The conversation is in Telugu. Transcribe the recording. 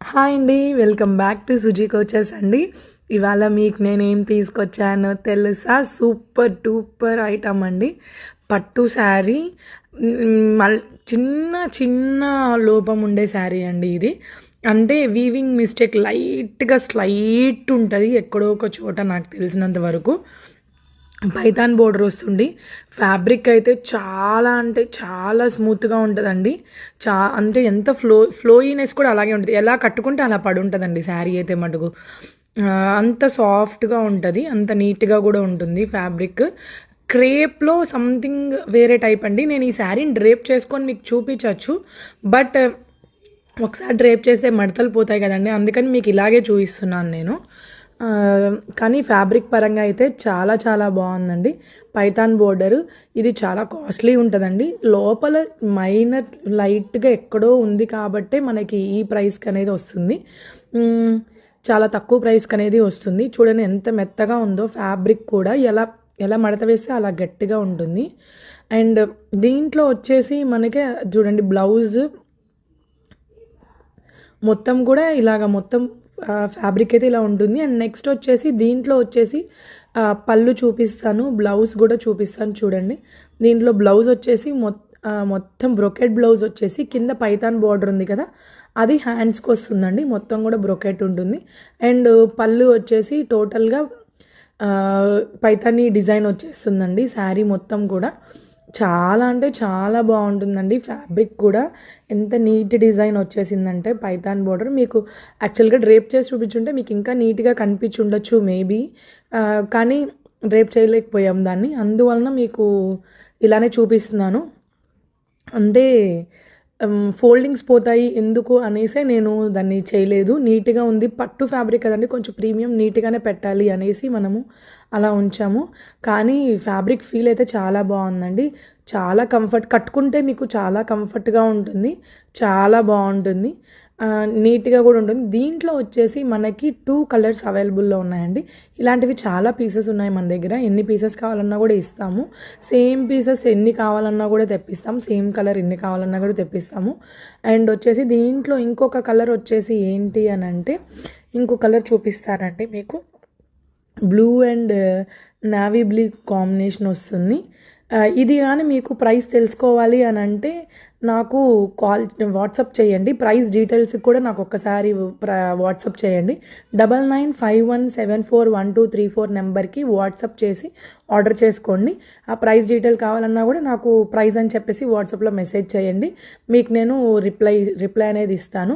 హాయ్ అండి. Welcome back to Suji coaches అండి. ఇవాళ మీకు నేనేం తీసుకొచ్చానో తెలుసా? సూపర్ డూపర్ ఐటమ్ అండి. పట్టు శారీ. మల్ చిన్న చిన్న లోపం ఉండే శారీ అండి ఇది. అంటే వీవింగ్ మిస్టేక్ లైట్‌గా స్లైట్ ఉంటది ఎక్కడో ఒక చోట నాకు తెలిసినంత వరకు. పైథాన్ బోర్డర్ వస్తుంది. ఫ్యాబ్రిక్ అయితే చాలా అంటే చాలా స్మూత్‌గా ఉంటదండి. అంటే ఎంత ఫ్లోయీనెస్ కూడా అలాగే ఉంటది. ఎలా కట్టుకుంటే అలా పడుంటదండి శారీ అయితే మటుకు. అంత సాఫ్ట్‌గా ఉంటది. అంత నీట్‌గా గూడా ఉంటుంది ఫ్యాబ్రిక్. క్రేప్‌లో సంథింగ్ వేరే టైప్ అండి. నేను ఈ శారీని డ్రేప్ చేసుకొని మీకు చూపించొచ్చు. బట్ ఒకసారి డ్రేప్ చేస్తే మడతలు పోతాయి కదండీ! అందుకని మీకు ఇలాగే చూపిస్తున్నాను నేను. కానీ ఫ్యాబ్రిక్ పరంగా అయితే చాలా చాలా బాగుందండి. పైథాన్ బోర్డరు ఇది చాలా కాస్ట్లీ ఉంటదండి. లోపల మైనర్ లైట్‌గా ఎక్కడో ఉంది కాబట్టే మనకి ఈ ప్రైస్‌కి అనేది వస్తుంది. చాలా తక్కువ ప్రైస్‌కి అనేది వస్తుంది. చూడండి ఎంత మెత్తగా ఉందో ఫ్యాబ్రిక్ కూడా ఎలా ఎలా మడత వేస్తే అలా గట్టిగా ఉంటుంది. అండ్ దీంట్లో వచ్చేసి మనకి చూడండి బ్లౌజ్ మొత్తం కూడా ఇలాగ మొత్తం ఫ్యాబ్రిక్ అయితే ఇలా ఉంటుంది. అండ్ నెక్స్ట్ వచ్చేసి దీంట్లో వచ్చేసి పళ్ళు చూపిస్తాను, బ్లౌజ్ కూడా చూపిస్తాను చూడండి. దీంట్లో బ్లౌజ్ వచ్చేసి మొత్తం బ్రొకెట్ బ్లౌజ్ వచ్చేసి కింద పైథాన్ బార్డర్ ఉంది కదా, అది హ్యాండ్స్కి వస్తుందండి. మొత్తం కూడా బ్రొకెట్ ఉంటుంది. అండ్ పళ్ళు వచ్చేసి టోటల్గా పైథానీ డిజైన్ వచ్చేస్తుందండి శారీ మొత్తం కూడా. చాలా అంటే చాలా బాగుంటుందండి. ఫ్యాబ్రిక్ కూడా ఎంత నీట్ డిజైన్ వచ్చేసిందంటే పైథాన్ బోర్డర్ మీకు యాక్చువల్గా డ్రేప్ చేసి చూపించుంటే మీకు ఇంకా నీట్గా కనిపించి ఉండొచ్చు మేబీ. కానీ డ్రేప్ చేయలేకపోయాం దాన్ని, అందువలన మీకు ఇలానే చూపిస్తున్నాను. అంటే ఫోల్డింగ్స్ పోతాయి ఎందుకు అనేసే నేను దాన్ని చేయలేదు. నీట్గా ఉంది, పట్టు ఫ్యాబ్రిక్ కదండి, కొంచెం ప్రీమియం నీట్గానే పెట్టాలి అనేసి మనము అలా ఉంచాము. కానీ ఫ్యాబ్రిక్ ఫీల్ అయితే చాలా బాగుందండి. చాలా కట్టుకుంటే మీకు చాలా కంఫర్ట్గా ఉంటుంది, చాలా బాగుంటుంది, నీట్గా కూడా ఉంటుంది. దీంట్లో వచ్చేసి మనకి 2 కలర్స్ అవైలబుల్లో ఉన్నాయండి. ఇలాంటివి చాలా పీసెస్ ఉన్నాయి మన దగ్గర. ఎన్ని పీసెస్ కావాలన్నా కూడా ఇస్తాము. సేమ్ పీసెస్ ఎన్ని కావాలన్నా కూడా తెప్పిస్తాము. సేమ్ కలర్ ఎన్ని కావాలన్నా కూడా తెప్పిస్తాము. అండ్ వచ్చేసి దీంట్లో ఇంకొక కలర్ వచ్చేసి ఏంటి అని అంటే, ఇంకో కలర్ చూపిస్తానండి మీకు. Blue and navy blue combination వస్తుంది. ఇది కానీ మీకు ప్రైస్ తెలుసుకోవాలి అని అంటే నాకు వాట్సాప్ చేయండి. ప్రైస్ డీటెయిల్స్ కూడా నాకు ఒక్కసారి వాట్సాప్ చేయండి. 9951741234 నెంబర్కి వాట్సాప్ చేసి ఆర్డర్ చేసుకోండి. ఆ ప్రైస్ డీటెయిల్ కావాలన్నా కూడా నాకు ప్రైస్ అని చెప్పేసి వాట్సాప్లో మెసేజ్ చేయండి. మీకు నేను రిప్లై అనేది ఇస్తాను.